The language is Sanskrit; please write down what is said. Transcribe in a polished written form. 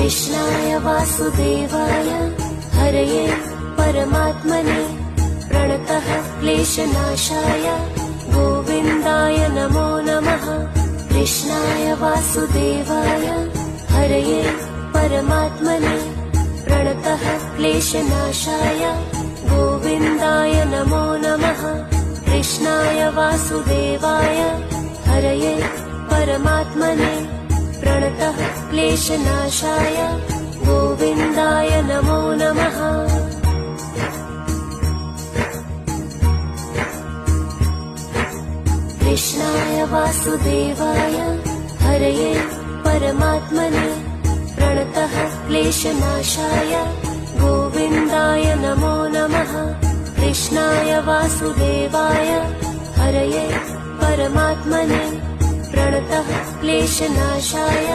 कृष्णाय वासुदेवाय हरये परमात्मने प्रणतः क्लेशनाशाय गोविन्दाय नमो नमः। कृष्णाय वासुदेवाय हरये परमात्मने प्रणतः क्लेशनाशाय गोविन्दाय नमो नमः। कृष्णाय वासुदेवाय हरये परमात्मने प्रणतः क्लेशनाशाय गोविन्दाय नमो नमः। कृष्णाय वासुदेवाय हरये परमात्मने प्रणतः क्लेशनाशाय गोविन्दाय नमो नमः। कृष्णाय वासुदेवाय हरये परमात्मने प्रणतः क्लेशनाशाय